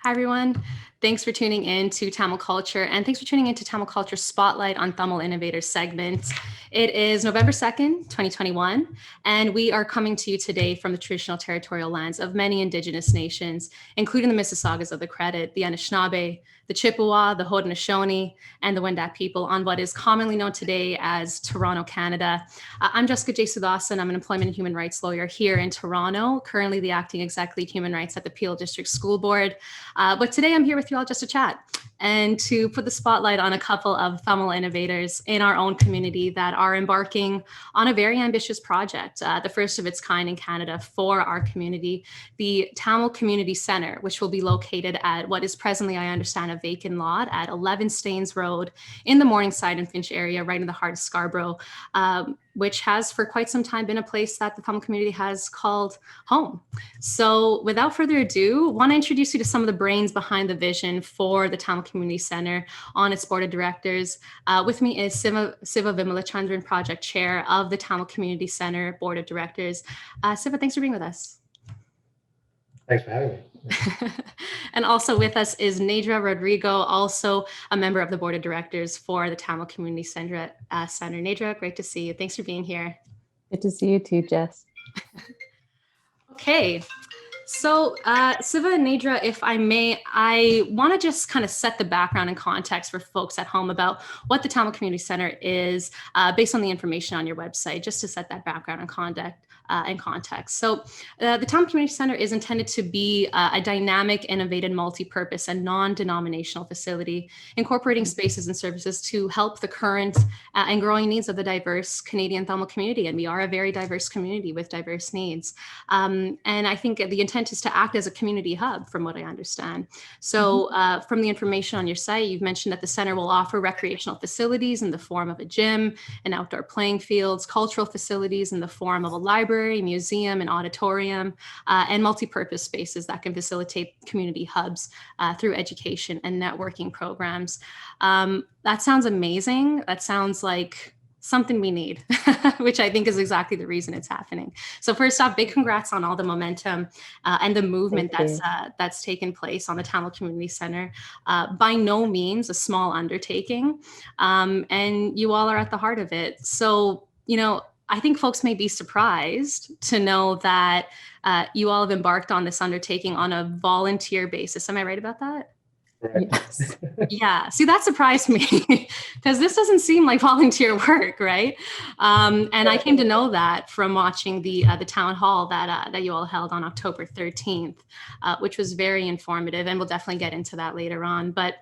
Hi, everyone. Thanks for tuning in to TamilCulture, and thanks for tuning in to TamilCulture Spotlight on Tamil Innovators segment. It is November 2nd, 2021, and we are coming to you today from the traditional territorial lands of many Indigenous nations, including the Mississaugas of the Credit, the Anishinaabe, the Chippewa, the Haudenosaunee, and the Wendat people on what is commonly known today as Toronto, Canada. I'm Jessica Jesudasan. I'm an employment and human rights lawyer here in Toronto, currently the acting exec lead human rights at the Peel District School Board. But today I'm here with you all just to chat and to put the spotlight on a couple of Tamil innovators in our own community that are embarking on a very ambitious project, the first of its kind in Canada for our community, the Tamil Community Centre, which will be located at what is presently, I understand, a vacant lot at 11 Staines Road in the Morningside and Finch area, right in the heart of Scarborough, which has for quite some time been a place that the Tamil community has called home. So without further ado, I want to introduce you to some of the brains behind the vision for the Tamil Community Centre on its board of directors. With me is Siva Vimalachandran, project chair of the Tamil Community Centre board of directors. Siva, thanks for being with us. Thanks for having me. And also with us is Nedra Rodrigo, also a member of the board of directors for the Tamil Community Centre. Nedra, great to see you. Thanks for being here. Good to see you too, Jess. Okay. So Siva and Nedra, if I may, I want to just kind of set the background and context for folks at home about what the Tamil Community Centre is based on the information on your website, just to set that background and context. So the Tamil Community Centre is intended to be a dynamic, innovative, multi-purpose and non-denominational facility, incorporating spaces and services to help the current and growing needs of the diverse Canadian Tamil community. And we are a very diverse community with diverse needs. And I think the intent is to act as a community hub, from what I understand. So from the information on your site, you've mentioned that the center will offer recreational facilities in the form of a gym and outdoor playing fields, cultural facilities in the form of a library, museum, and auditorium, and multi-purpose spaces that can facilitate community hubs through education and networking programs. That sounds amazing. That sounds like something we need, which I think is exactly the reason it's happening. So first off, big congrats on all the momentum and the movement that's taken place on the Tamil Community Centre. By no means a small undertaking, and you all are at the heart of it. So, I think folks may be surprised to know that you all have embarked on this undertaking on a volunteer basis. Am I right about that? Right. Yes. Yeah. See, that surprised me because this doesn't seem like volunteer work, right? And I came to know that from watching the town hall that you all held on October 13th, which was very informative, and we'll definitely get into that later on. But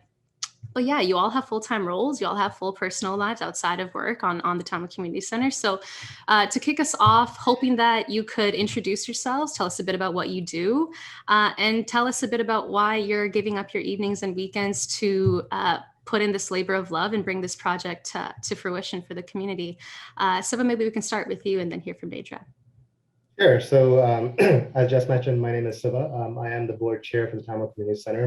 yeah, you all have full-time roles. You all have full personal lives outside of work on the Tamil Community Centre. So to kick us off, hoping that you could introduce yourselves, tell us a bit about what you do, and tell us a bit about why you're giving up your evenings and weekends to put in this labor of love and bring this project to fruition for the community. Siva, maybe we can start with you and then hear from Nedra. Sure. So as Jess mentioned, my name is Siva. I am the board chair for the Tamil Community Centre.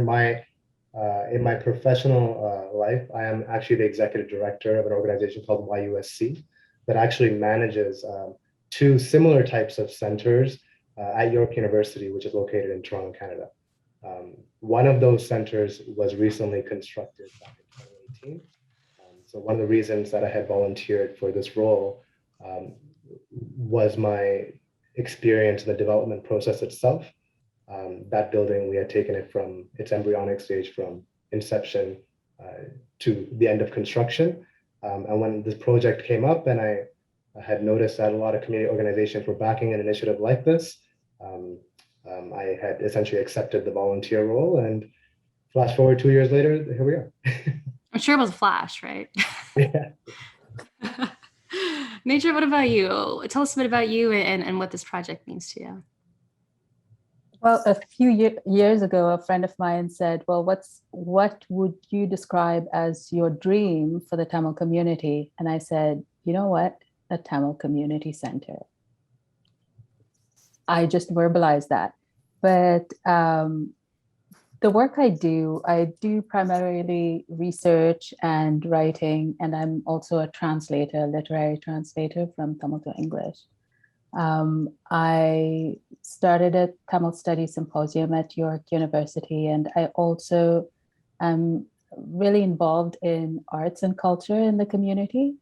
In my professional life, I am actually the executive director of an organization called YUSC that actually manages two similar types of centers at York University, which is located in Toronto, Canada. One of those centers was recently constructed back in 2018. So one of the reasons that I had volunteered for this role was my experience in the development process itself. That building, we had taken it from its embryonic stage from inception to the end of construction. And when this project came up and I had noticed that a lot of community organizations were backing an initiative like this, I had essentially accepted the volunteer role, and flash forward 2 years later, here we are. I'm sure it was a flash, right? Yeah. Nedra, what about you? Tell us a bit about you and what this project means to you. Well, a few years ago, a friend of mine said, well, what would you describe as your dream for the Tamil community? And I said, you know what? A Tamil Community Centre. I just verbalized that. But the work I do primarily research and writing, and I'm also a translator, literary translator from Tamil to English. I started a Tamil Studies Symposium at York University, and I also am really involved in arts and culture in the community.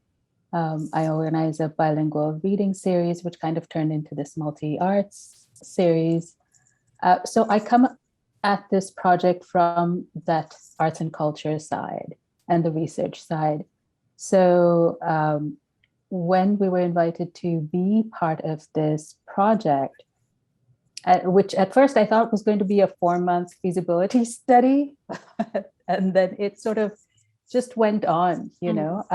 I organize a bilingual reading series, which kind of turned into this multi-arts series. So I come at this project from that arts and culture side and the research side. So when we were invited to be part of this project, which at first I thought was going to be a 4-month feasibility study, and then it sort of just went on, you know.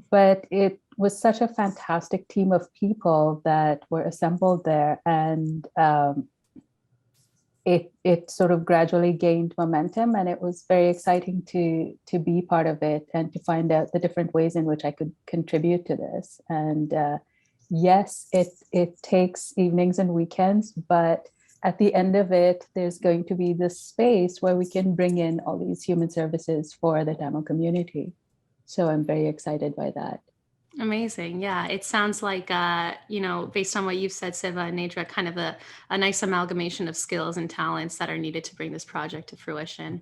But it was such a fantastic team of people that were assembled there, and it sort of gradually gained momentum, and it was very exciting to be part of it and to find out the different ways in which I could contribute to this. And yes, it takes evenings and weekends, but at the end of it, there's going to be this space where we can bring in all these human services for the Tamil community. So I'm very excited by that. Amazing. Yeah. It sounds like, based on what you've said, Siva and Nedra, kind of a nice amalgamation of skills and talents that are needed to bring this project to fruition.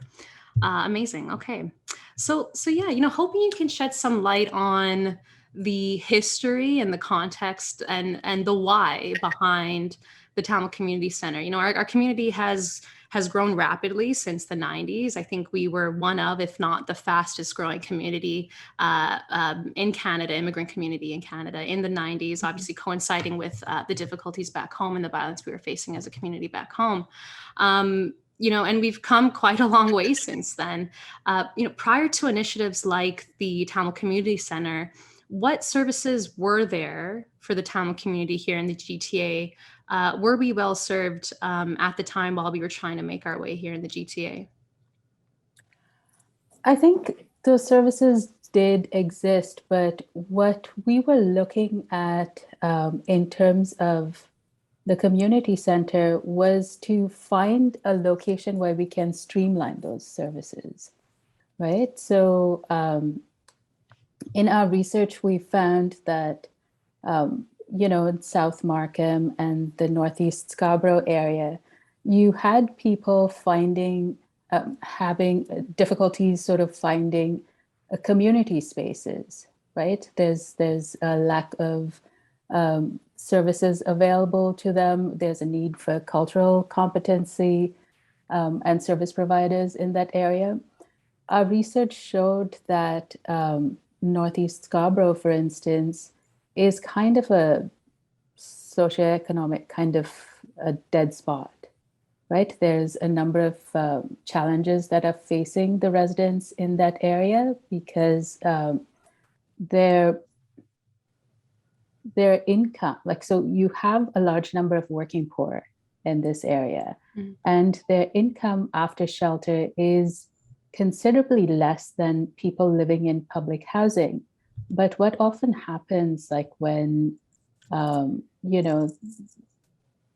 Amazing. Okay. So yeah, hoping you can shed some light on the history and the context and the why behind the Tamil Community Center. Our community has grown rapidly since the 90s. I think we were one of, if not the fastest growing community in Canada, immigrant community in Canada in the 90s, obviously coinciding with the difficulties back home and the violence we were facing as a community back home. And we've come quite a long way since then. Prior to initiatives like the Tamil Community Center, what services were there for the Tamil community here in the GTA? Were we well served at the time while we were trying to make our way here in the GTA? I think those services did exist, but what we were looking at in terms of the community center was to find a location where we can streamline those services, right? So in our research, we found that, in South Markham and the Northeast Scarborough area, you had people having difficulties sort of finding community spaces, right? There's a lack of services available to them. There's a need for cultural competency and service providers in that area. Our research showed that Northeast Scarborough, for instance, is kind of a socioeconomic kind of a dead spot, right? There's a number of challenges that are facing the residents in that area because their income, so you have a large number of working poor in this area, and their income after shelter is considerably less than people living in public housing. But what often happens, like when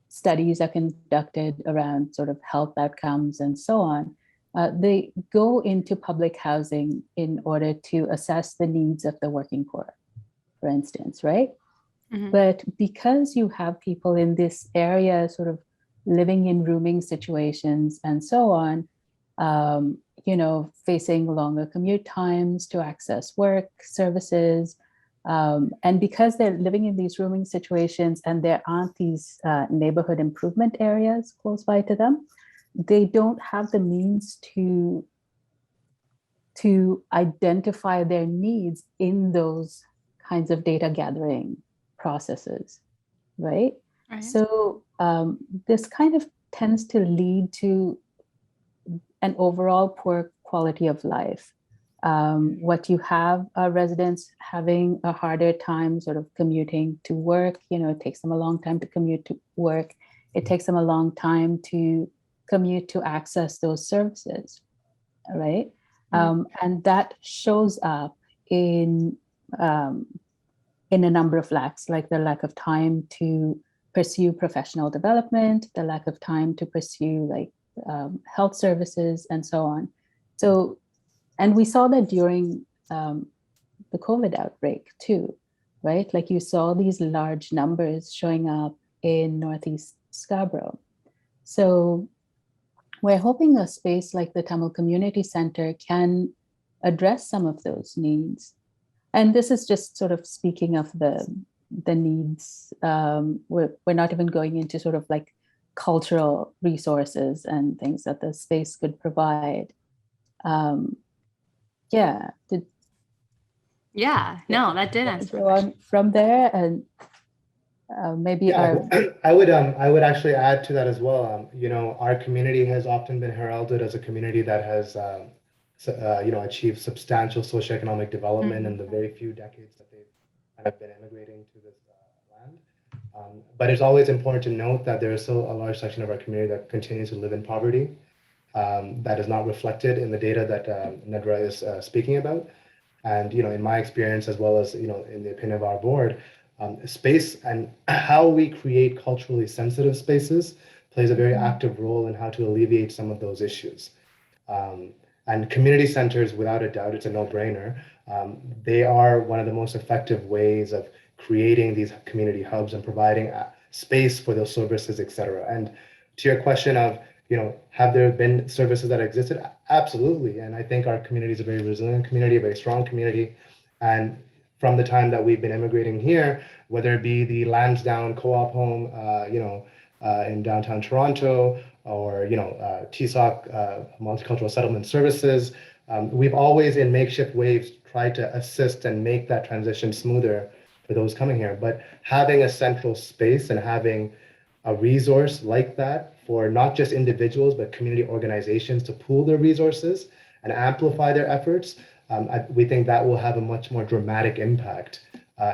studies are conducted around sort of health outcomes and so on, they go into public housing in order to assess the needs of the working poor, for instance, right? Mm-hmm. But because you have people in this area sort of living in rooming situations and so on, facing longer commute times to access work services, and because they're living in these rooming situations and there aren't these neighborhood improvement areas close by to them, they don't have the means to identify their needs in those kinds of data gathering processes, right? So this kind of tends to lead to an overall poor quality of life. What you have are residents having a harder time sort of commuting to work. It takes them a long time to commute to work. It takes them a long time to commute to access those services, right? And that shows up in a number of lacks, like the lack of time to pursue professional development, the lack of time to pursue health services and so on. So, and we saw that during the COVID outbreak too. right? Like you saw these large numbers showing up in Northeast Scarborough. So we're hoping a space like the Tamil Community Center can address some of those needs. And this is just sort of speaking of the needs. We're not even going into sort of like cultural resources and things that the space could provide. Yeah. Yeah, no, that did answer my question. From there, and maybe Yeah, I would actually add to that as well. Our community has often been heralded as a community that has achieved substantial socioeconomic development in the very few decades that they've kind of been immigrating to this land. But it's always important to note that there is still a large section of our community that continues to live in poverty. That is not reflected in the data that Nedra is speaking about. And in my experience, as well as in the opinion of our board, space and how we create culturally sensitive spaces plays a very active role in how to alleviate some of those issues. And community centers, without a doubt, it's a no-brainer. They are one of the most effective ways of creating these community hubs and providing space for those services, et cetera. And to your question of, have there been services that existed? Absolutely. And I think our community is a very resilient community, a very strong community. And from the time that we've been immigrating here, whether it be the Lansdowne Co-op Home, in downtown Toronto, or TSOC, Multicultural Settlement Services, we've always, in makeshift ways, tried to assist and make that transition smoother for those coming here. But having a central space and having a resource like that for not just individuals, but community organizations to pool their resources and amplify their efforts, we think that will have a much more dramatic impact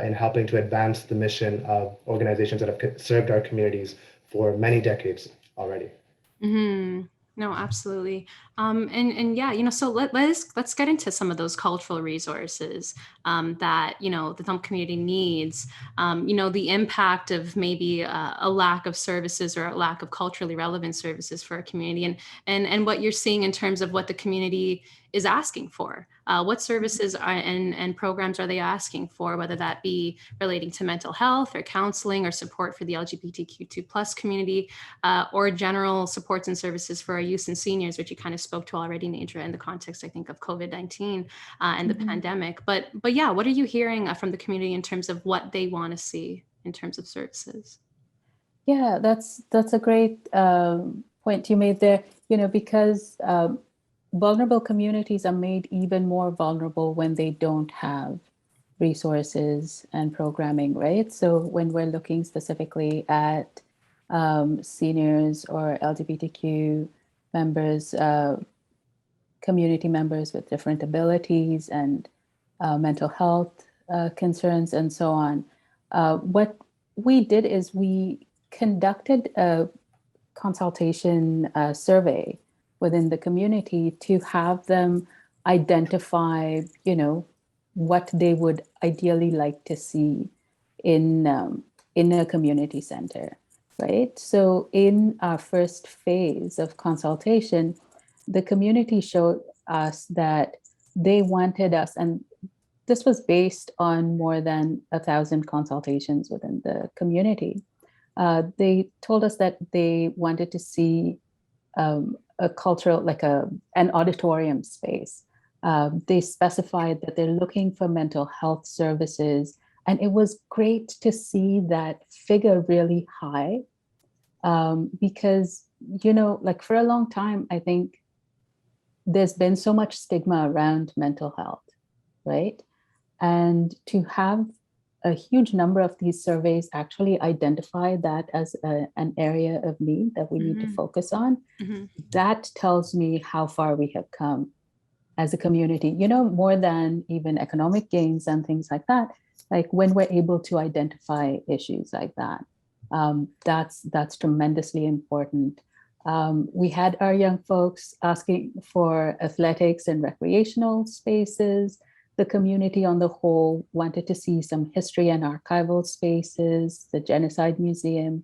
in helping to advance the mission of organizations that have served our communities for many decades already. Mm-hmm. No, absolutely. And yeah, so let's get into some of those cultural resources that, the Tamil community needs. The impact of maybe a lack of services or a lack of culturally relevant services for a community, and what you're seeing in terms of what the community is asking for. What services and programs are they asking for, whether that be relating to mental health or counseling or support for the LGBTQ2+ community, or general supports and services for our youth and seniors, which you kind of spoke to already, Nedra, in the context, I think, of COVID-19 and the pandemic. But yeah, what are you hearing from the community in terms of what they want to see in terms of services? Yeah, that's a great point you made there, because vulnerable communities are made even more vulnerable when they don't have resources and programming, right? So when we're looking specifically at seniors or LGBTQ members, community members with different abilities and mental health concerns and so on, what we did is we conducted a consultation survey within the community to have them identify, what they would ideally like to see in a community center, right? So in our first phase of consultation, the community showed us that they wanted us, and this was based on more than 1,000 consultations within the community. They told us that they wanted to see a cultural, like an auditorium space. They specified that they're looking for mental health services. And it was great to see that figure really high because, like for a long time, I think there's been so much stigma around mental health, right? And to have a huge number of these surveys actually identify that as an area of need that we need to focus on, that tells me how far we have come as a community, more than even economic gains and things like that. Like when we're able to identify issues like that, that's tremendously important. We had our young folks asking for athletics and recreational spaces. The community on the whole wanted to see some history and archival spaces, the Genocide Museum.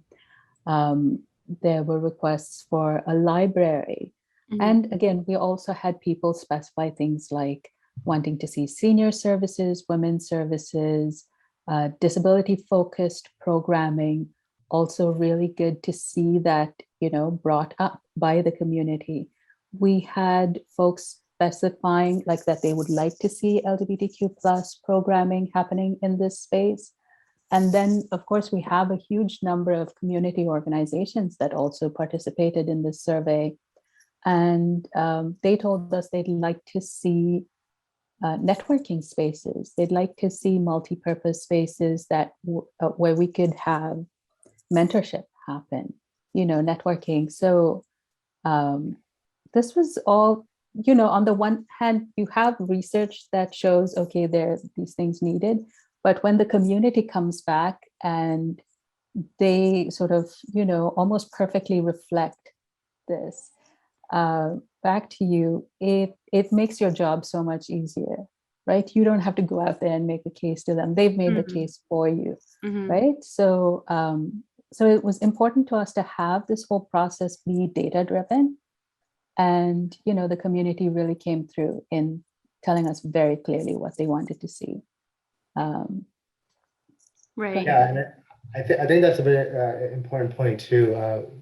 There were requests for a library. And again, we also had people specify things like wanting to see senior services, women's services, disability-focused programming, also really good to see that, brought up by the community. We had folks specifying like that they would like to see LGBTQ plus programming happening in this space. And then, of course, we have a huge number of community organizations that also participated in this survey. And they told us they'd like to see networking spaces. They'd like to see multi-purpose spaces that where we could have mentorship happen, networking. So this was all, on the one hand, you have research that shows, okay, there's these things needed, but when the community comes back and they sort of, almost perfectly reflect this back to you, it makes your job so much easier, right? You don't have to go out there and make a case to them. They've made the case for you, right? So, so it was important to us to have this whole process be data-driven. And, the community really came through in telling us very clearly what they wanted to see. Right. Yeah, and I think that's a very important point too,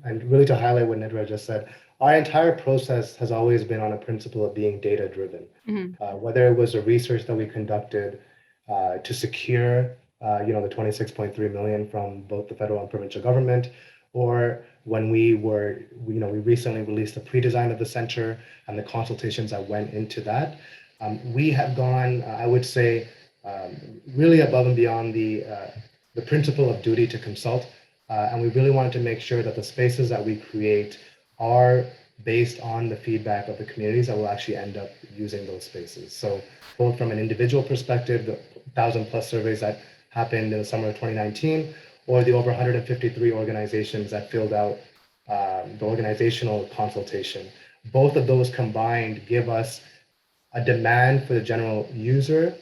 and really to highlight what Nedra just said. Our entire process has always been on a principle of being data-driven. Whether it was a research that we conducted to secure, the 26.3 million from both the federal and provincial government, or when we recently released the pre-design of the center and the consultations that went into that. We have gone, I would say, really above and beyond the principle of duty to consult. And we really wanted to make sure that the spaces that we create are based on the feedback of the communities that will actually end up using those spaces. So both from an individual perspective, the 1,000+ surveys that happened in the summer of 2019, or the over 153 organizations that filled out the organizational consultation. Both of those combined give us a demand for the general user,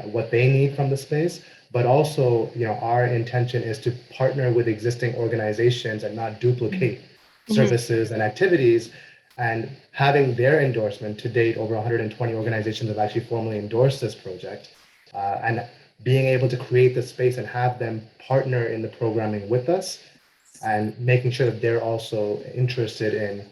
what they need from the space, but also, our intention is to partner with existing organizations and not duplicate services and activities. And having their endorsement, to date, over 120 organizations have actually formally endorsed this project, and being able to create the space and have them partner in the programming with us, and making sure that they're also interested in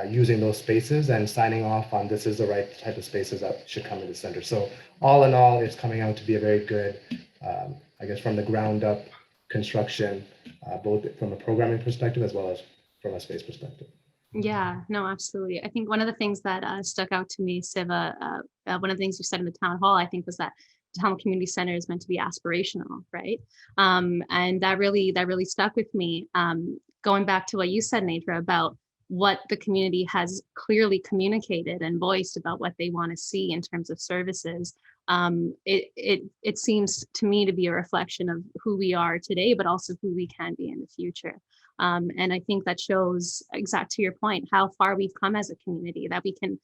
using those spaces and signing off on this is the right type of spaces that should come to the center. So all in all, it's coming out to be a very good, I guess, from the ground up construction, both from a programming perspective as well as from a space perspective. Yeah, no, absolutely. I think one of the things that stuck out to me, Siva, one of the things you said in the town hall, I think, was that the Tamil Community Center is meant to be aspirational, right? And that really stuck with me. Going back to what you said, Nedra, about what the community has clearly communicated and voiced about what they want to see in terms of services. It seems to me to be a reflection of who we are today, but also who we can be in the future. And I think that shows, exact to your point, how far we've come as a community, that we can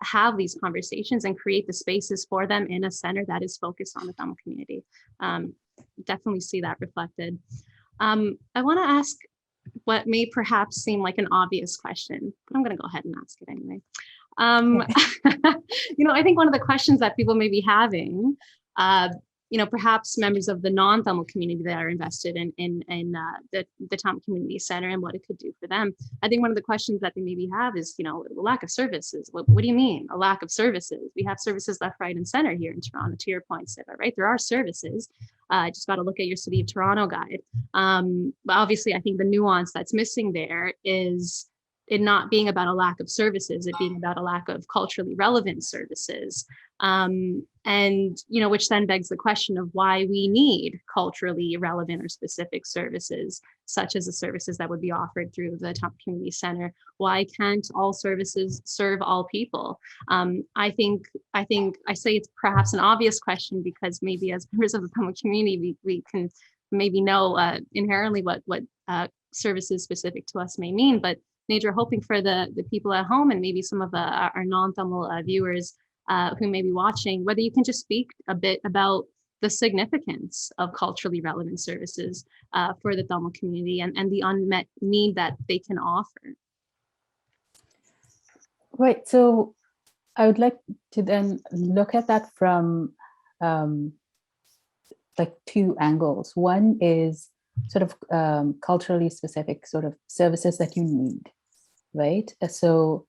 have these conversations and create the spaces for them in a center that is focused on the Tamil community. Definitely see that reflected. I want to ask what may perhaps seem like an obvious question, but I'm going to go ahead and ask it anyway. I think one of the questions that people may be having, perhaps members of the non-Tamil community that are invested in the Tamil Community Center and what it could do for them. I think one of the questions that they maybe have is, the lack of services. What do you mean, a lack of services? We have services left, right, and center here in Toronto, to your point, Siva, right? There are services. Just got to look at your City of Toronto guide. But obviously, I think the nuance that's missing there is it not being about a lack of services, it being about a lack of culturally relevant services. Which then begs the question of why we need culturally relevant or specific services, such as the services that would be offered through the Tamil Community Center. Why can't all services serve all people? I think I say it's perhaps an obvious question because maybe as members of the Tamil community, we can maybe know inherently what services specific to us may mean, but Nedra, hoping for the people at home and maybe some of our non-Tamil viewers who may be watching, whether you can just speak a bit about the significance of culturally relevant services for the Tamil community and the unmet need that they can offer. Right. So I would like to then look at that from like two angles. One is sort of culturally specific sort of services that you need, right? So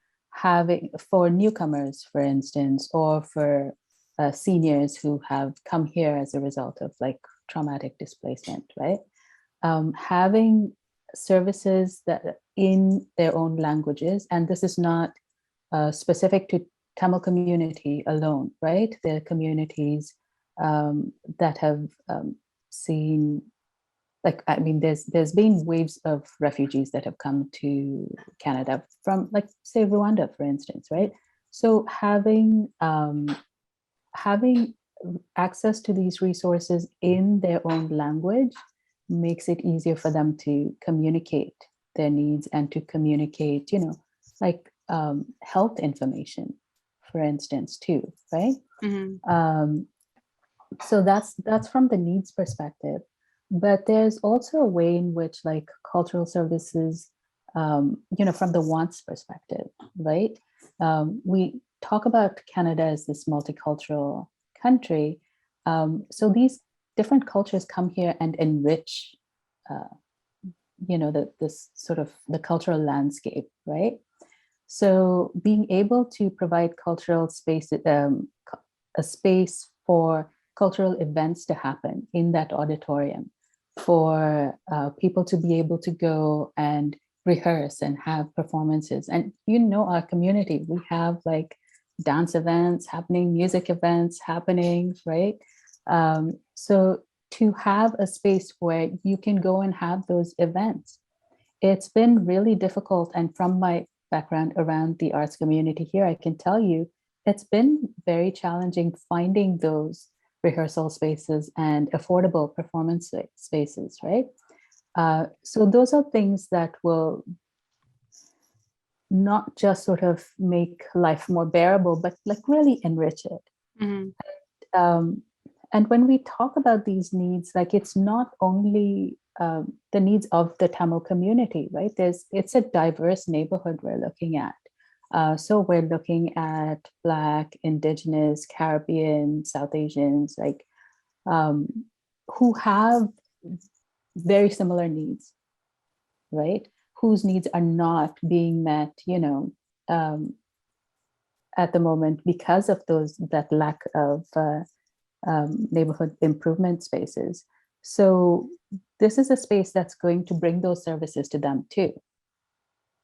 having for newcomers, for instance, or for seniors who have come here as a result of like traumatic displacement, right? Having services that in their own languages, and this is not specific to Tamil community alone, right? There are communities that have seen, like, I mean, there's been waves of refugees that have come to Canada from, like, say, Rwanda, for instance, right? So having access to these resources in their own language makes it easier for them to communicate their needs and to communicate, like health information, for instance, too, right? So that's from the needs perspective. But there's also a way in which like cultural services, from the wants perspective, right? We talk about Canada as this multicultural country. So these different cultures come here and enrich, this sort of the cultural landscape, right? So being able to provide cultural space, a space for cultural events to happen in that auditorium, for people to be able to go and rehearse and have performances. And our community, we have like dance events happening, music events happening, right? So to have a space where you can go and have those events, it's been really difficult. And from my background around the arts community here, I can tell you it's been very challenging finding those rehearsal spaces and affordable performance spaces, right? So those are things that will not just sort of make life more bearable, but like really enrich it. And when we talk about these needs, like it's not only the needs of the Tamil community, right? It's a diverse neighborhood we're looking at. So we're looking at Black, Indigenous, Caribbean, South Asians, like who have very similar needs, right? Whose needs are not being met, at the moment because of that lack of neighborhood improvement spaces. So this is a space that's going to bring those services to them too,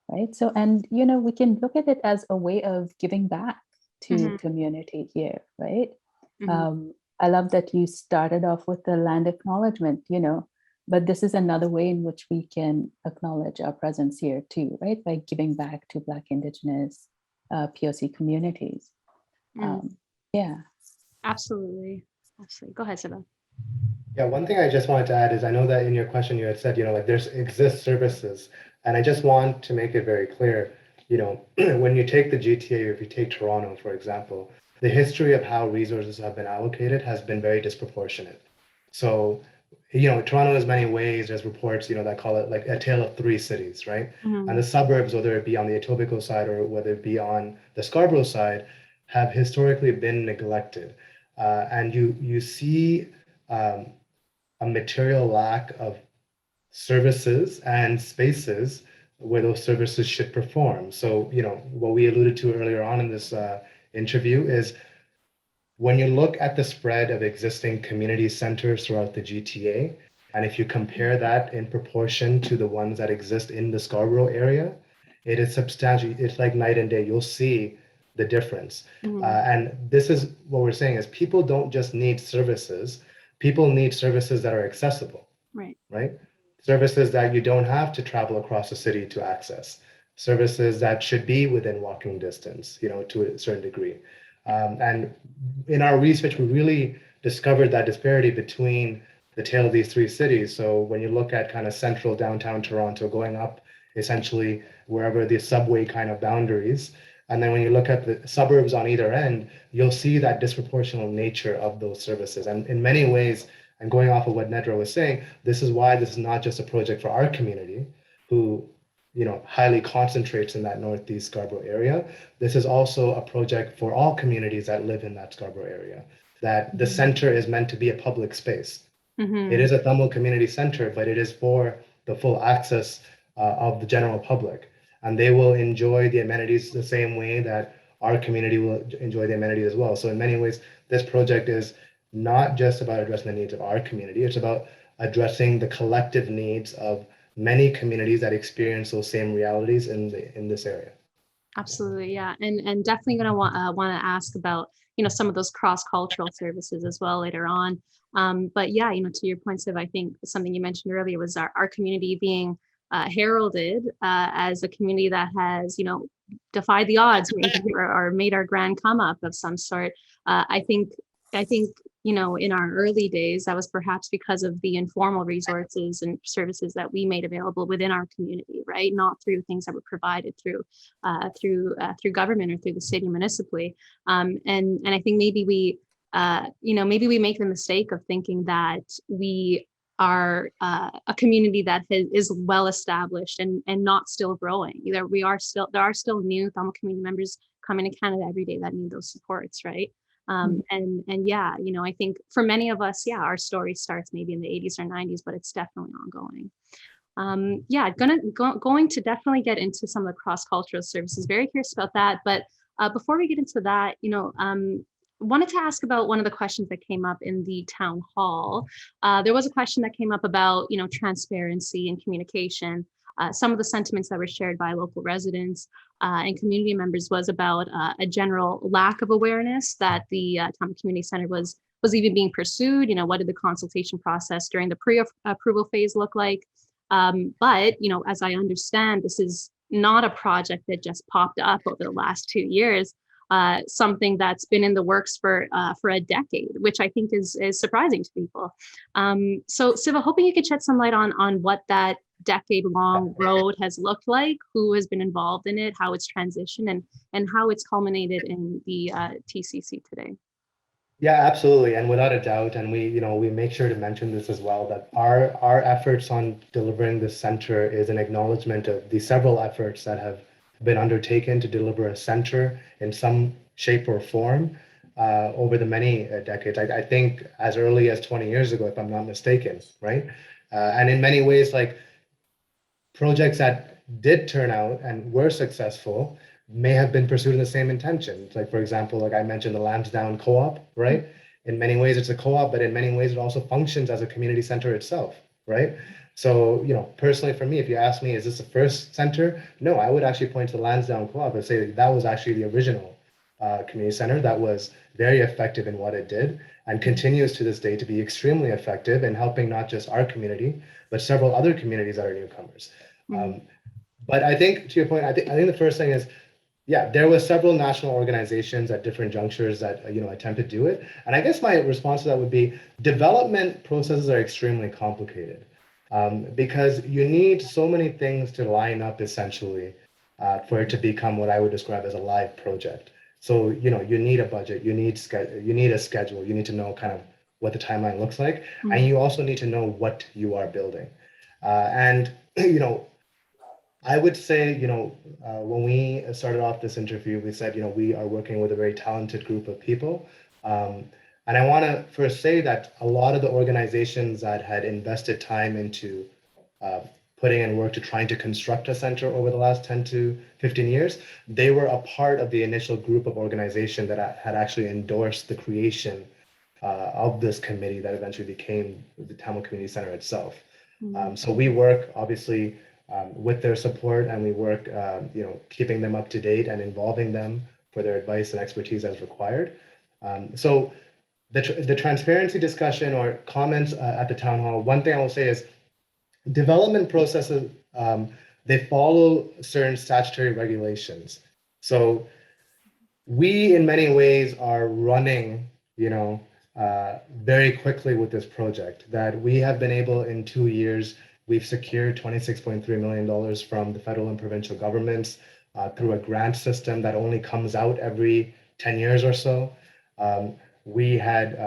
right? So, and we can look at it as a way of giving back to community here, right? I love that you started off with the land acknowledgement, but this is another way in which we can acknowledge our presence here too, right? By giving back to Black, Indigenous, POC communities. Yeah. Absolutely. Go ahead, Siva. Yeah, one thing I just wanted to add is I know that in your question you had said, like there's exist services. And I just want to make it very clear, when you take the GTA, or if you take Toronto, for example, the history of how resources have been allocated has been very disproportionate. So, Toronto in many ways, there's reports, that call it like a tale of three cities, right? And the suburbs, whether it be on the Etobicoke side or whether it be on the Scarborough side, have historically been neglected. And you see a material lack of services and spaces where those services should perform. So, what we alluded to earlier on in this interview is when you look at the spread of existing community centers throughout the GTA, and if you compare that in proportion to the ones that exist in the Scarborough area, it is substantial. It's like night and day. You'll see the difference. And this is what we're saying is people don't just need services. People need services that are accessible, right? Services that you don't have to travel across the city to access, services that should be within walking distance, to a certain degree. And in our research, we really discovered that disparity between the tale of these three cities. So when you look at kind of central downtown Toronto, going up essentially wherever the subway kind of boundaries, and then when you look at the suburbs on either end, you'll see that disproportional nature of those services. And in many ways, and going off of what Nedra was saying, this is why this is not just a project for our community, who highly concentrates in that Northeast Scarborough area. This is also a project for all communities that live in that Scarborough area, that the center is meant to be a public space, It is a Tamil community center, but it is for the full access of the general public. And they will enjoy the amenities the same way that our community will enjoy the amenities as well. So in many ways, this project is not just about addressing the needs of our community, it's about addressing the collective needs of many communities that experience those same realities in this area. Absolutely, yeah, and definitely going to want to ask about some of those cross-cultural services as well later on. But yeah, to your point, Siv, I think something you mentioned earlier was our community being heralded as a community that has defied the odds or made our grand come up of some sort. I think in our early days, that was perhaps because of the informal resources and services that we made available within our community, right? Not through things that were provided through government or through the city municipally. And I think maybe we make the mistake of thinking that we are a community that is well established and not still growing. There are still new Tamil community members coming to Canada every day that need those supports, right? And yeah, I think for many of us, yeah, our story starts maybe in the 80s or 90s, but it's definitely ongoing. Yeah, going to definitely get into some of the cross-cultural services. Very curious about that. But before we get into that, wanted to ask about one of the questions that came up in the town hall. There was a question that came up about, transparency and communication. Some of the sentiments that were shared by local residents and community members was about a general lack of awareness that the Tamil Community Center was even being pursued. What did the consultation process during the pre-approval phase look like? But as I understand, this is not a project that just popped up over the last 2 years. Something that's been in the works for a decade, which I think is surprising to people. So Siva, hoping you could shed some light on what that decade-long road has looked like, who has been involved in it, how it's transitioned, and how it's culminated in the TCC today. Yeah, absolutely, and without a doubt, and we make sure to mention this as well, that our efforts on delivering this center is an acknowledgement of the several efforts that have been undertaken to deliver a center in some shape or form over the many decades. I think as early as 20 years ago, if I'm not mistaken, right? And in many ways, like projects that did turn out and were successful may have been pursued in the same intention. Like, for example, like I mentioned, the Lansdowne Co-op, right? In many ways, it's a co-op, but in many ways, it also functions as a community center itself, right? So, personally for me, if you ask me, is this the first center? No, I would actually point to the Lansdowne Co-op and say that was actually the original community center that was very effective in what it did and continues to this day to be extremely effective in helping not just our community, but several other communities that are newcomers. But I think, to your point, I think the first thing is, yeah, there were several national organizations at different junctures that attempted to do it. And I guess my response to that would be development processes are extremely complicated because you need so many things to line up essentially for it to become what I would describe as a live project. So you need a budget, you need a schedule, you need to know kind of what the timeline looks like, and you also need to know what you are building. And I would say, when we started off this interview, we said, we are working with a very talented group of people. And I want to first say that a lot of the organizations that had invested time into putting in work to trying to construct a center over the last 10 to 15 years, they were a part of the initial group of organizations that had actually endorsed the creation of this committee that eventually became the Tamil Community Center itself. So we work, obviously, with their support, and we work, keeping them up to date and involving them for their advice and expertise as required. So the transparency discussion or comments at the town hall, one thing I will say is development processes, they follow certain statutory regulations. So we, in many ways, are running, very quickly with this project, that we have been able in 2 years. We've secured $26.3 million from the federal and provincial governments through a grant system that only comes out every 10 years or so. We had,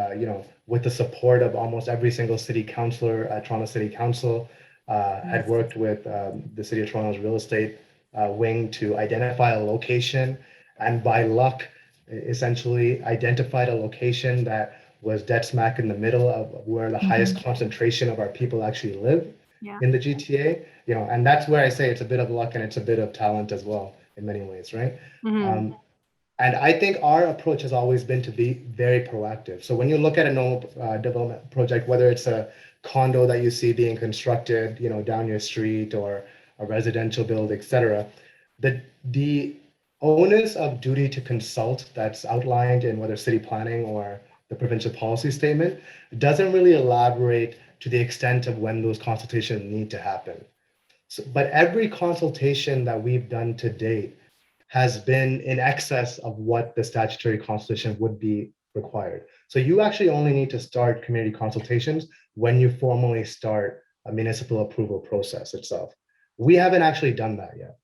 with the support of almost every single city councillor at Toronto City Council, had worked with the City of Toronto's real estate wing to identify a location, and by luck, essentially identified a location that was dead smack in the middle of where the highest concentration of our people actually live in the GTA, and that's where I say it's a bit of luck and it's a bit of talent as well in many ways, right? And I think our approach has always been to be very proactive. So when you look at a normal development project, whether it's a condo that you see being constructed, down your street, or a residential build, et cetera, the onus of duty to consult that's outlined in whether city planning or the provincial policy statement doesn't really elaborate to the extent of when those consultations need to happen. But every consultation that we've done to date has been in excess of what the statutory consultation would be required. So you actually only need to start community consultations when you formally start a municipal approval process itself. We haven't actually done that yet.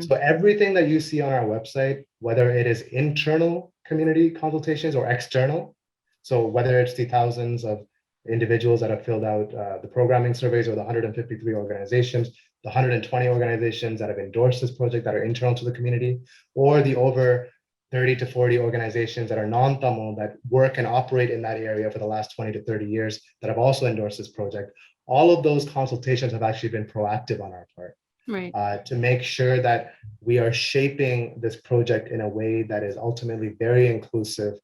So everything that you see on our website, whether it is internal community consultations or external, so whether it's the thousands of individuals that have filled out the programming surveys, or the 153 organizations, the 120 organizations that have endorsed this project that are internal to the community, or the over 30 to 40 organizations that are non-Tamil that work and operate in that area for the last 20 to 30 years that have also endorsed this project, all of those consultations have actually been proactive on our part. Right. To make sure that we are shaping this project in a way that is ultimately very inclusive,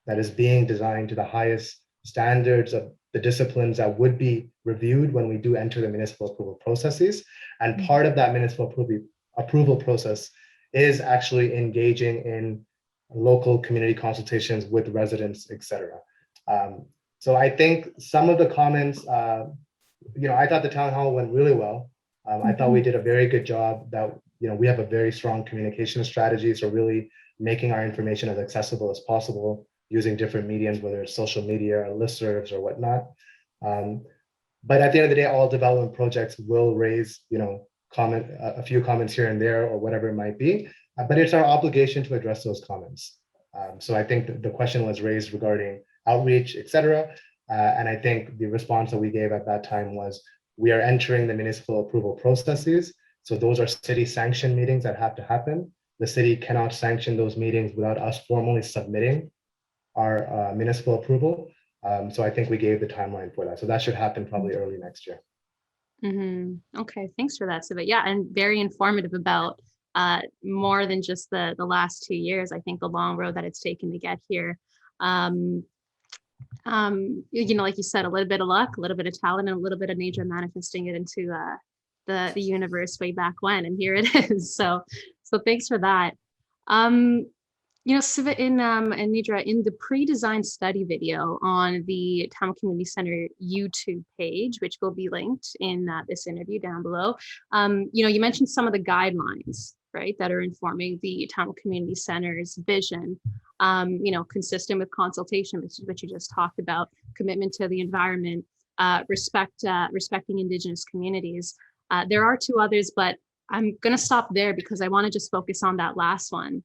that is being designed to the highest standards of the disciplines that would be reviewed when we do enter the municipal approval processes. And part of that municipal approval process is actually engaging in local community consultations with residents, et cetera. So I think some of the comments, I thought the town hall went really well. I thought we did a very good job that, we have a very strong communication strategy. So really making our information as accessible as possible using different mediums, whether it's social media or listservs or whatnot. But at the end of the day, all development projects will raise, a few comments here and there or whatever it might be, but it's our obligation to address those comments. So I think the question was raised regarding outreach, et cetera. And I think the response that we gave at that time was, we are entering the municipal approval processes. So those are city sanctioned meetings that have to happen. The city cannot sanction those meetings without us formally submitting our municipal approval. So I think we gave the timeline for that. So that should happen probably early next year. Okay, thanks for that, Siva. Yeah, and very informative about more than just the last 2 years. I think the long road that it's taken to get here. Like you said, a little bit of luck, a little bit of talent, and a little bit of nature manifesting it into the universe way back when, and here it is. So thanks for that. Siva and Nedra, in the pre-designed study video on the Tamil Community Center YouTube page, which will be linked in this interview down below, you mentioned some of the guidelines, right, that are informing the Tamil Community Center's vision, consistent with consultation, which you just talked about, commitment to the environment, respecting Indigenous communities. There are 2 others, but I'm going to stop there because I want to just focus on that last one.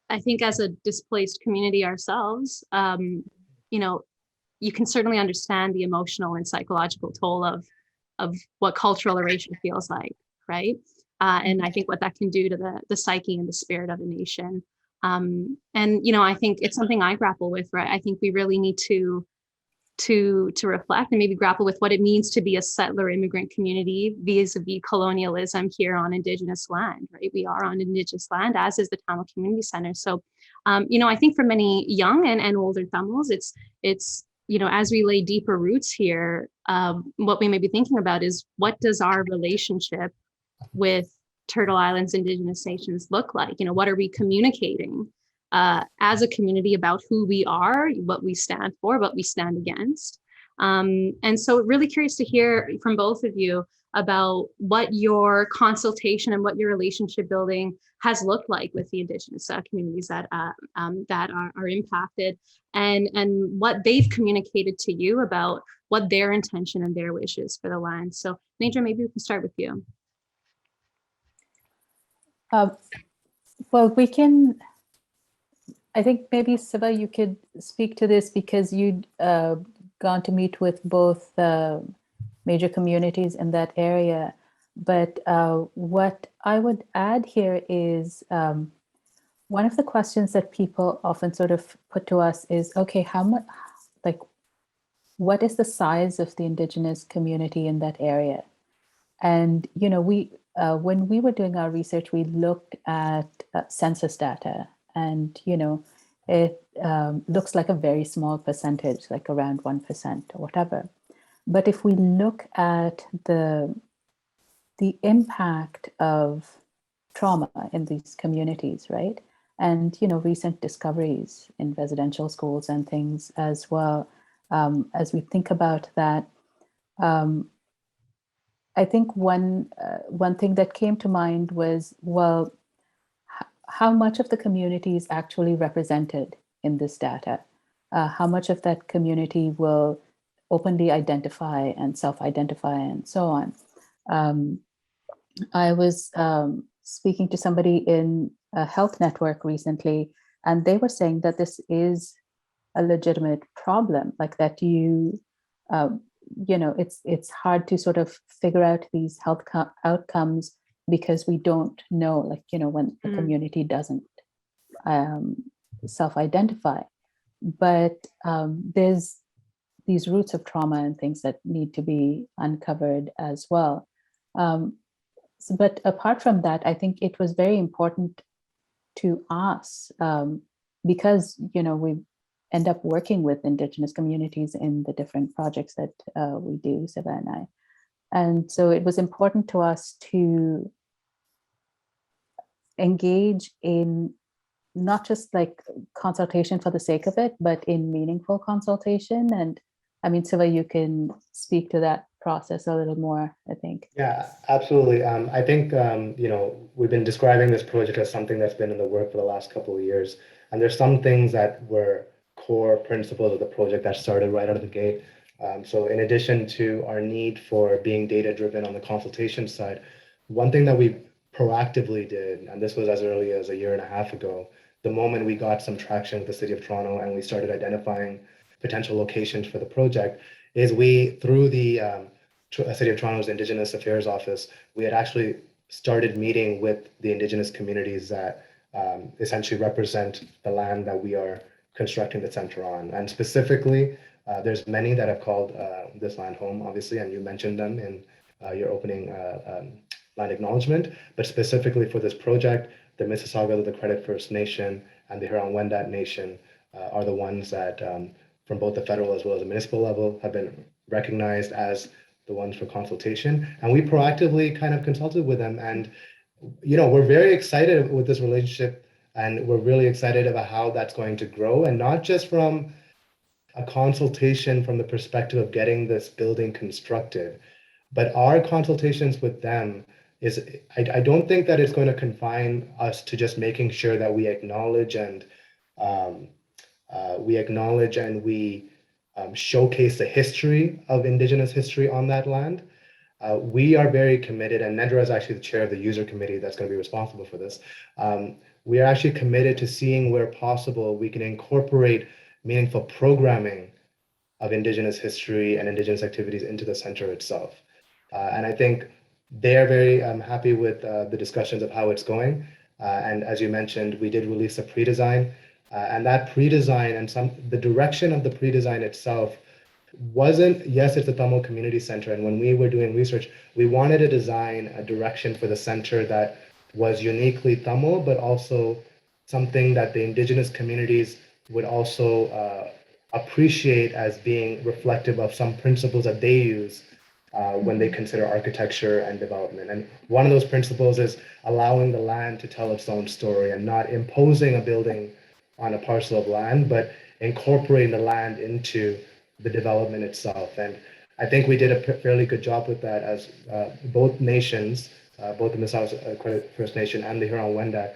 I think as a displaced community ourselves, you can certainly understand the emotional and psychological toll of what cultural erasure feels like, right? And I think what that can do to the psyche and the spirit of a nation. And I think it's something I grapple with, right? I think we really need to reflect and maybe grapple with what it means to be a settler immigrant community vis-a-vis colonialism here on Indigenous land, right? We are on Indigenous land, as is the Tamil Community Center. So, I think for many young and older Tamils, it's as we lay deeper roots here, what we may be thinking about is, what does our relationship with Turtle Island's Indigenous nations look like? What are we communicating as a community about who we are, what we stand for, what we stand against? And so really curious to hear from both of you about what your consultation and what your relationship building has looked like with the Indigenous communities that are impacted, and what they've communicated to you about what their intention and their wishes for the land. So Nedra, maybe we can start with you. Well, I think maybe Siva, you could speak to this because you'd gone to meet with both major communities in that area. But what I would add here is one of the questions that people often sort of put to us is, okay, how much, like, what is the size of the Indigenous community in that area? And, you know, when we were doing our research, we looked at census data, and, you know, it looks like a very small percentage, like around 1% or whatever. But if we look at the impact of trauma in these communities, right? And, you know, recent discoveries in residential schools and things as well, as we think about that, I think one thing that came to mind was, well, how much of the community is actually represented in this data? How much of that community will openly identify and self-identify and so on? I was speaking to somebody in a health network recently, and they were saying that this is a legitimate problem, like that you know, it's hard to sort of figure out these health outcomes because we don't know, like, you know, when the community doesn't self-identify. But there's these roots of trauma and things that need to be uncovered as well. But apart from that, I think it was very important to us because, you know, we end up working with Indigenous communities in the different projects that we do, Siva and I. And so it was important to us to engage in not just like consultation for the sake of it, but in meaningful consultation. And I mean, Siva, you can speak to that process a little more, I think. Yeah, absolutely. I think, you know, we've been describing this project as something that's been in the work for the last couple of years. And there's some things that were core principles of the project that started right out of the gate. So in addition to our need for being data-driven on the consultation side, one thing that we proactively did, and this was as early as a year and a half ago, the moment we got some traction with the City of Toronto and we started identifying potential locations for the project, is we, through the City of Toronto's Indigenous Affairs Office, we had actually started meeting with the Indigenous communities that essentially represent the land that we are constructing the center on. And specifically, there's many that have called this land home, obviously, and you mentioned them in your opening land acknowledgement. But specifically for this project, the Mississauga of the Credit First Nation and the Huron-Wendat Nation are the ones that, from both the federal as well as the municipal level, have been recognized as the ones for consultation. And we proactively kind of consulted with them. And, you know, we're very excited with this relationship, and we're really excited about how that's going to grow. And not just from a consultation from the perspective of getting this building constructed, but our consultations with them is, I don't think that it's going to confine us to just making sure that we acknowledge and we showcase the history of Indigenous history on that land. We are very committed, and Nedra is actually the chair of the user committee that's going to be responsible for this. We are actually committed to seeing where possible we can incorporate meaningful programming of Indigenous history and Indigenous activities into the center itself. And I think they're very happy with the discussions of how it's going. And as you mentioned, we did release a pre-design, and that pre-design and the direction of the pre-design itself wasn't, yes, it's a Tamil community center. And when we were doing research, we wanted to design a direction for the center that was uniquely Tamil, but also something that the Indigenous communities would also appreciate as being reflective of some principles that they use when they consider architecture and development. And one of those principles is allowing the land to tell its own story and not imposing a building on a parcel of land, but incorporating the land into the development itself. And I think we did a fairly good job with that, as both nations, both the Mississauga Credit First Nation and the Huron-Wendat,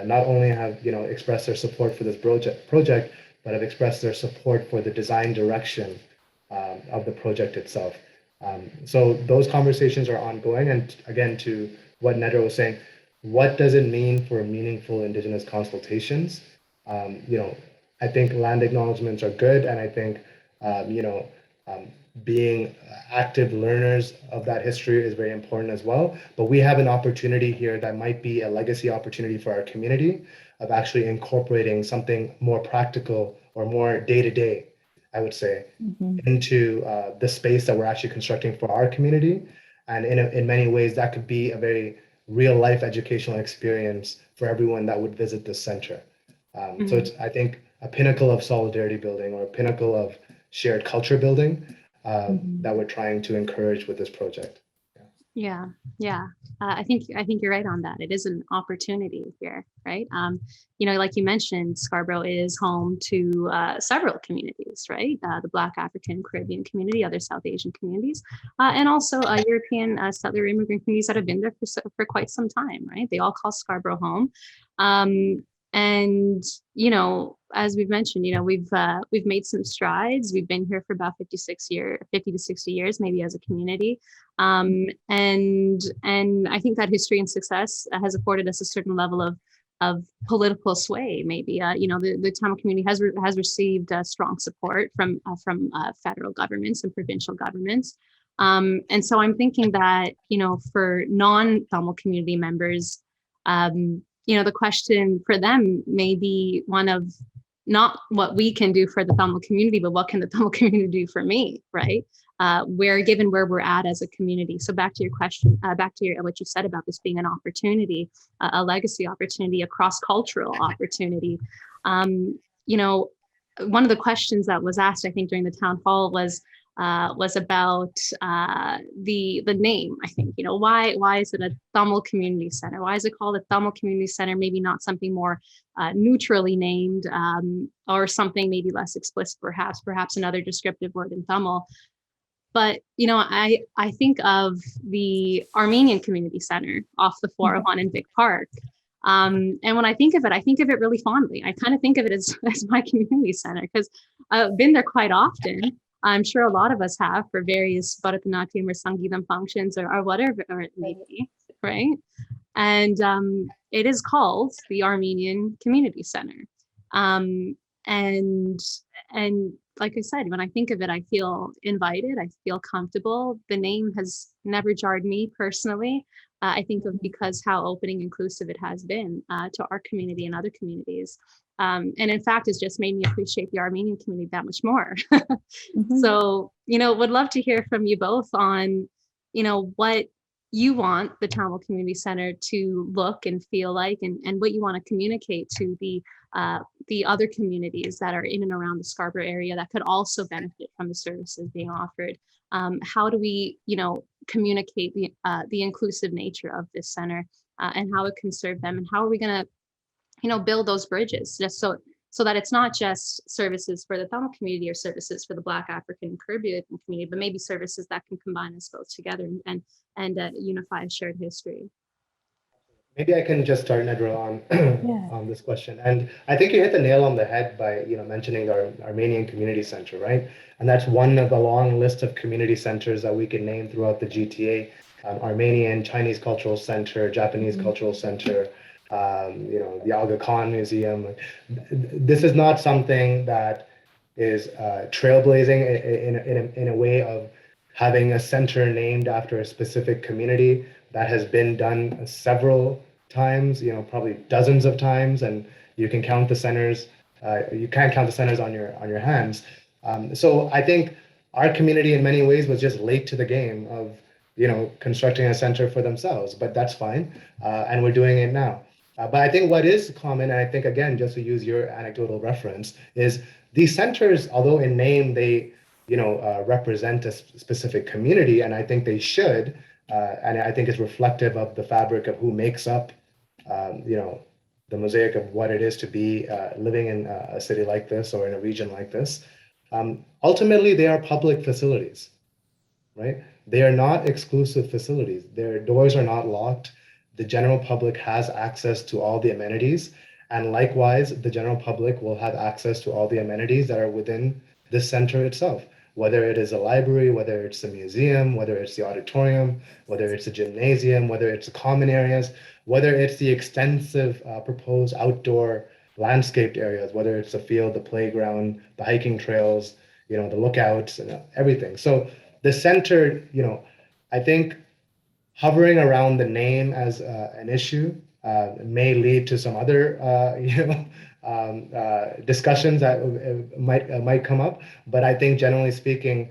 not only have, you know, expressed their support for this project, but have expressed their support for the design direction of the project itself. So those conversations are ongoing. And again, to what Nedra was saying, what does it mean for meaningful Indigenous consultations? You know, I think land acknowledgements are good, and I think being active learners of that history is very important as well. But we have an opportunity here that might be a legacy opportunity for our community of actually incorporating something more practical or more day-to-day, I would say, into the space that we're actually constructing for our community. And in many ways, that could be a very real life educational experience for everyone that would visit this center. So it's, I think, a pinnacle of solidarity building or a pinnacle of shared culture building that we're trying to encourage with this project. Yeah, yeah. I think you're right on that. It is an opportunity here, right? You know, like you mentioned, Scarborough is home to several communities, right? The Black African Caribbean community, other South Asian communities, and also European settler immigrant communities that have been there for quite some time, right? They all call Scarborough home. And you know, as we've mentioned, you know, we've made some strides. We've been here for about 50 to 60 years, maybe as a community. And I think that history and success has afforded us a certain level of political sway. Maybe you know, the Tamil community has received strong support from federal governments and provincial governments. And so I'm thinking that, you know, for non-Tamil community members, you know, the question for them may be one of not what we can do for the Tamil community, but what can the Tamil community do for me, right? Given where we're at as a community. So back to your question, back to what you said about this being an opportunity, a legacy opportunity, a cross-cultural opportunity. You know, one of the questions that was asked, I think, during the town hall was about the name. I think, you know, why is it a Tamil community center? Why is it called a Tamil community center? Maybe not something more neutrally named, or something maybe less explicit, perhaps another descriptive word in Tamil. But, you know, I think of the Armenian Community Center off the 401 in Vic Park. And when I think of it really fondly. I kind of think of it as my community center because I've been there quite often. I'm sure a lot of us have for various Bharatanatyam or Sangeetam functions or whatever it may be, right? And it is called the Armenian Community Center. And like I said, when I think of it, I feel invited, I feel comfortable. The name has never jarred me personally. I think of because how open and inclusive it has been to our community and other communities. And in fact, it's just made me appreciate the Armenian community that much more. So, you know, would love to hear from you both on, you know, what you want the Tamil Community Center to look and feel like, and what you want to communicate to the other communities that are in and around the Scarborough area that could also benefit from the services being offered. How do we, you know, communicate the inclusive nature of this center and how it can serve them, and how are we going to, you know, build those bridges just so that it's not just services for the Tamil community or services for the Black African Caribbean community, but maybe services that can combine us both together and unify a shared history. Maybe I can just start, Nedra, on this question. And I think you hit the nail on the head by, you know, mentioning our Armenian Community Center, right? And that's one of the long list of community centers that we can name throughout the GTA. Armenian, Chinese Cultural Center, Japanese Cultural Center, you know, the Aga Khan Museum. This is not something that is trailblazing in a way of having a center named after a specific community. That has been done several times, you know, probably dozens of times, and you can count the centers. You can't count the centers on your hands. So I think our community, in many ways, was just late to the game of, you know, constructing a center for themselves. But that's fine, and we're doing it now. But I think what is common, and I think again, just to use your anecdotal reference, is these centers, although in name they, you know, represent a specific community, and I think they should. And I think it's reflective of the fabric of who makes up, you know, the mosaic of what it is to be living in a city like this or in a region like this. Ultimately, they are public facilities, right? They are not exclusive facilities. Their doors are not locked. The general public has access to all the amenities. And likewise, the general public will have access to all the amenities that are within the center itself, whether it is a library, whether it's a museum, whether it's the auditorium, whether it's a gymnasium, whether it's the common areas, whether it's the extensive proposed outdoor landscaped areas, whether it's the field, the playground, the hiking trails, the lookouts and everything. So the center, I think hovering around the name as an issue may lead to some other, discussions that might come up. But I think generally speaking,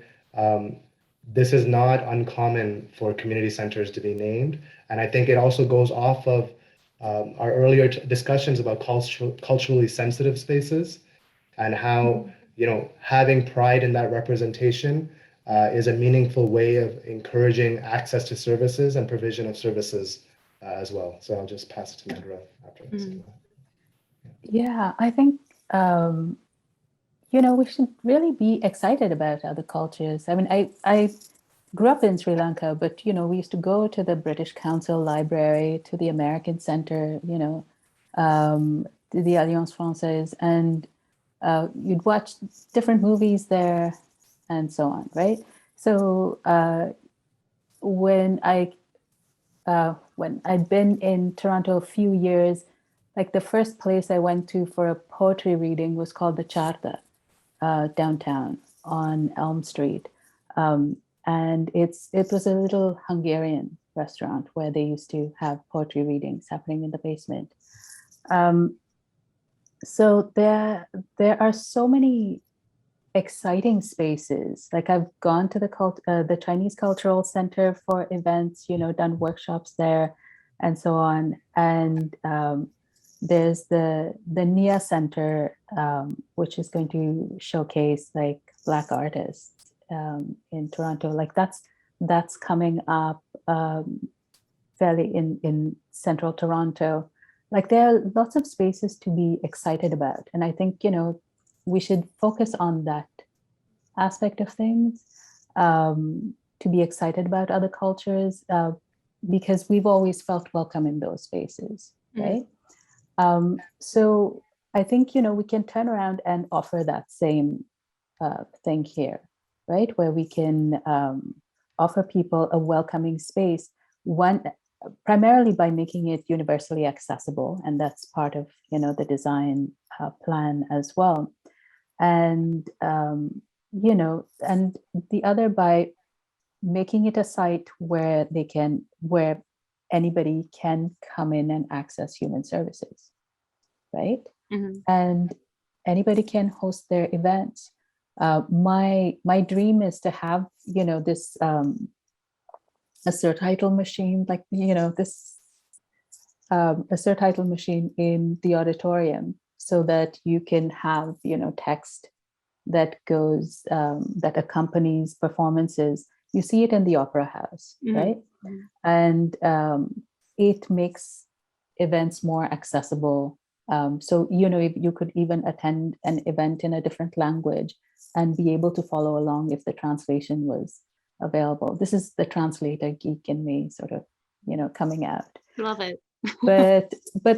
this is not uncommon for community centers to be named. And I think it also goes off of our earlier discussions about culturally sensitive spaces and how, having pride in that representation is a meaningful way of encouraging access to services and provision of services as well. So I'll just pass it to Nedra after this. Yeah, I think, we should really be excited about other cultures. I mean, I grew up in Sri Lanka, but, we used to go to the British Council Library, to the American Center, to the Alliance Française, and you'd watch different movies there and so on, right? So when I'd been in Toronto a few years, like the first place I went to for a poetry reading was called the Charta, downtown on Elm Street. And it was a little Hungarian restaurant where they used to have poetry readings happening in the basement. So there are so many exciting spaces. Like I've gone to the Chinese Cultural Center for events, done workshops there and so on. And there's the NIA Center, which is going to showcase like Black artists in Toronto. Like that's coming up fairly in central Toronto. Like there are lots of spaces to be excited about. And I think, we should focus on that aspect of things, to be excited about other cultures, because we've always felt welcome in those spaces, right? So I think, we can turn around and offer that same thing here, right? Where we can offer people a welcoming space, primarily by making it universally accessible. And that's part of, the design plan as well. And, and the other by making it a site where anybody can come in and access human services, right? And anybody can host their events. My dream is to have, this a title machine, like, this a title machine in the auditorium, so that you can have, text that goes, that accompanies performances. You see it in the Opera House, right? And it makes events more accessible. So, if you could even attend an event in a different language and be able to follow along if the translation was available. This is the translator geek in me sort of, coming out. Love it. but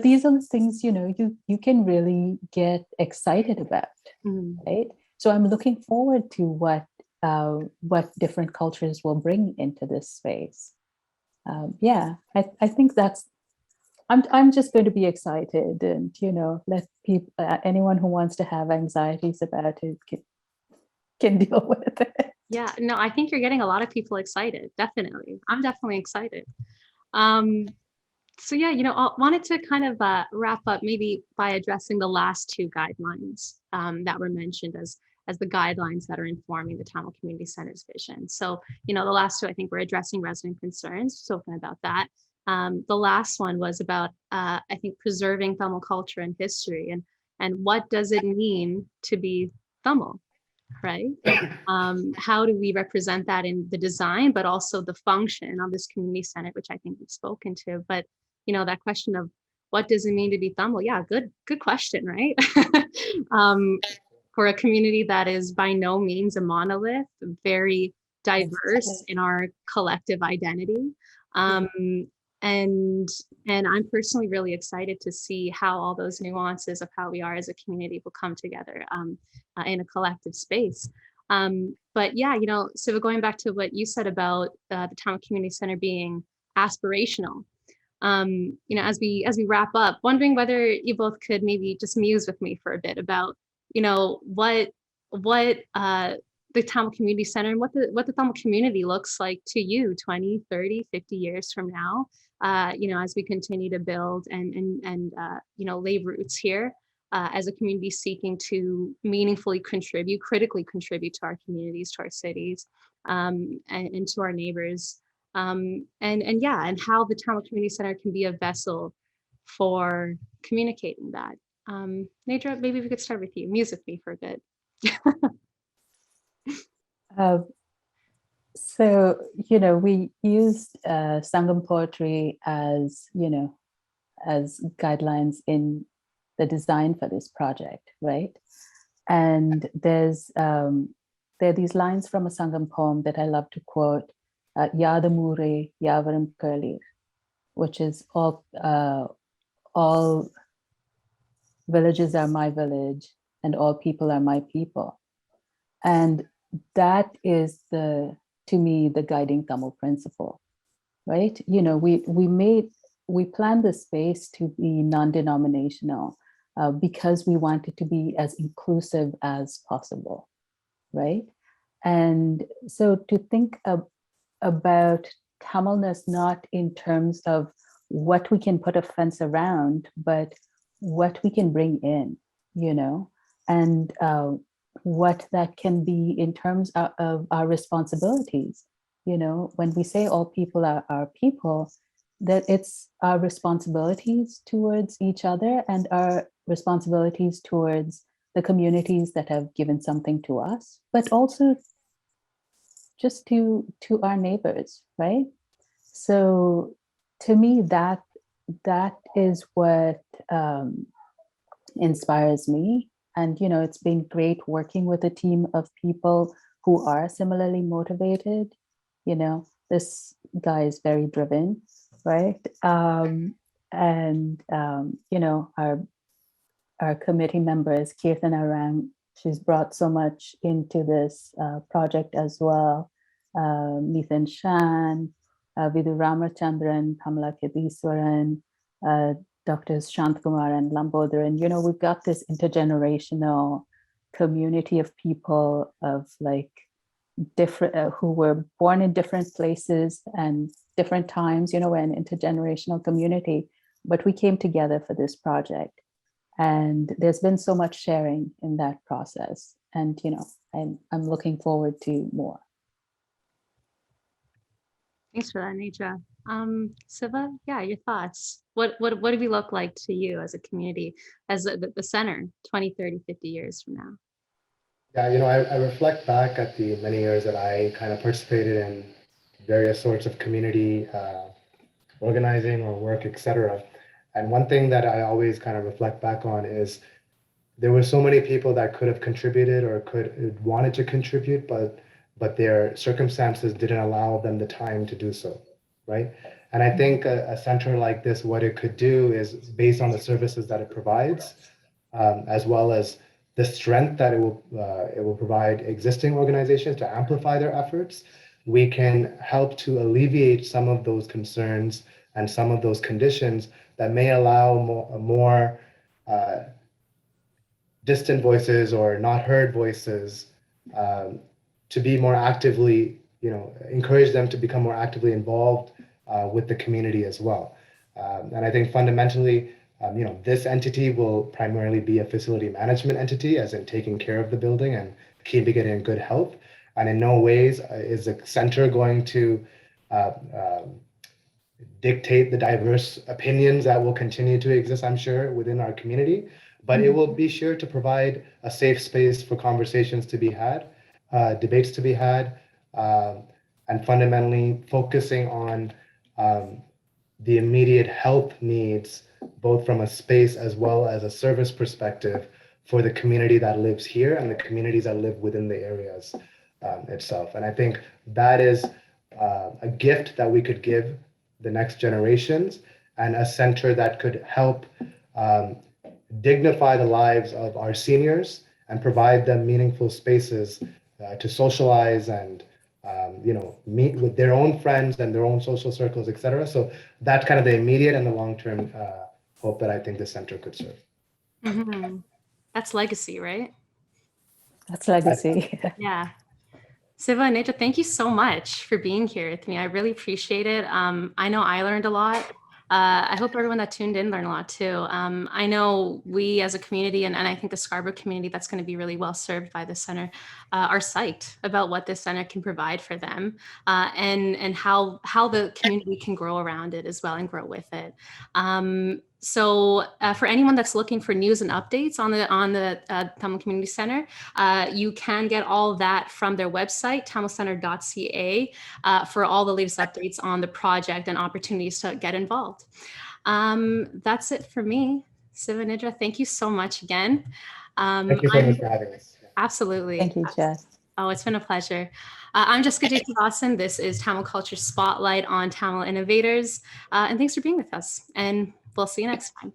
these are the things, you can really get excited about, right? So I'm looking forward to what different cultures will bring into this space. I think I'm just going to be excited, and let people, anyone who wants to have anxieties about it can deal with it. Yeah, no, I think you're getting a lot of people excited. Definitely. I'm definitely excited. So yeah, I wanted to kind of wrap up maybe by addressing the last two guidelines that were mentioned as the guidelines that are informing the Tamil Community Center's vision. So, the last two, I think, we're addressing resident concerns, spoken about that. The last one was about, I think, preserving Tamil culture and history, and what does it mean to be Tamil, right? How do we represent that in the design, but also the function of this community center, which I think we've spoken to. But that question of what does it mean to be Tamil? Yeah, good question, right? For a community that is by no means a monolith, very diverse in our collective identity. And I'm personally really excited to see how all those nuances of how we are as a community will come together in a collective space. But yeah, Siva, going back to what you said about the Tamil Community Center being aspirational, as we wrap up, wondering whether you both could maybe just muse with me for a bit about, what what the Tamil Community Center and what the Tamil community looks like to you 20, 30, 50 years from now, as we continue to build and lay roots here as a community seeking to meaningfully contribute, critically contribute to our communities, to our cities, and to our neighbors. And how the Tamil Community Center can be a vessel for communicating that. Nedra, maybe we could start with you. Music me for a bit. So, we used Sangam poetry as guidelines in the design for this project, right? And there are these lines from a Sangam poem that I love to quote, Yadamure Yavaram Kurlir, which is all villages are my village and all people are my people. And that is to me, the guiding Tamil principle, right? We planned the space to be non-denominational because we wanted to be as inclusive as possible, right? And so to think about Tamilness not in terms of what we can put a fence around, but what we can bring in, and what that can be in terms of our responsibilities. When we say all people are our people, that it's our responsibilities towards each other and our responsibilities towards the communities that have given something to us, but also just to our neighbors, right? So to me, that is what inspires me. And, it's been great working with a team of people who are similarly motivated. This guy is very driven, right? Our committee members, Kirtan Arang, she's brought so much into this project as well. Nitin Shan, Vidhu Ramachandran, Kamala Kediswaran, Doctors Shantkumar and Lambodhar. And, we've got this intergenerational community of people of different, who were born in different places and different times, we're an intergenerational community, but we came together for this project. And there's been so much sharing in that process. And, I'm looking forward to more. Thanks for that, Nedra. Siva, your thoughts. What do we look like to you as a community, as the center 20, 30, 50 years from now? Yeah, I reflect back at the many years that I kind of participated in various sorts of community organizing or work, etc. And one thing that I always kind of reflect back on is there were so many people that could have contributed or wanted to contribute, but their circumstances didn't allow them the time to do so, right? And I think a center like this, what it could do is, based on the services that it provides, as well as the strength that it will provide existing organizations to amplify their efforts, we can help to alleviate some of those concerns and some of those conditions that may allow more distant voices or not heard voices to be more actively, encourage them to become more actively involved with the community as well. And I think fundamentally, this entity will primarily be a facility management entity, as in taking care of the building and keeping it in good health. And in no ways is the center going to dictate the diverse opinions that will continue to exist, I'm sure, within our community. But it will be sure to provide a safe space for conversations to be had, debates to be had, and fundamentally focusing on the immediate health needs, both from a space as well as a service perspective for the community that lives here and the communities that live within the areas itself. And I think that is a gift that we could give the next generations, and a center that could help dignify the lives of our seniors and provide them meaningful spaces to socialize and meet with their own friends and their own social circles, etc. So that's kind of the immediate and the long-term hope that I think the center could serve. Mm-hmm. That's legacy, right? That's legacy. Yeah. Siva and Nedra, thank you so much for being here with me. I really appreciate it. I know I learned a lot. I hope everyone that tuned in learned a lot too. I know we as a community, and I think the Scarborough community that's going to be really well served by this center, are psyched about what this center can provide for them, and how the community can grow around it as well and grow with it. So for anyone that's looking for news and updates on the Tamil Community Center, you can get all of that from their website, tamilcenter.ca, for all the latest updates on the project and opportunities to get involved. That's it for me. Siva, Nedra, thank you so much again. Thank you so much for having us. Absolutely. Thank you, Jess. Oh, it's been a pleasure. I'm Jessica Jesudasan. This is TamilCulture Spotlight on Tamil Innovators. And thanks for being with us. And we'll see you next time.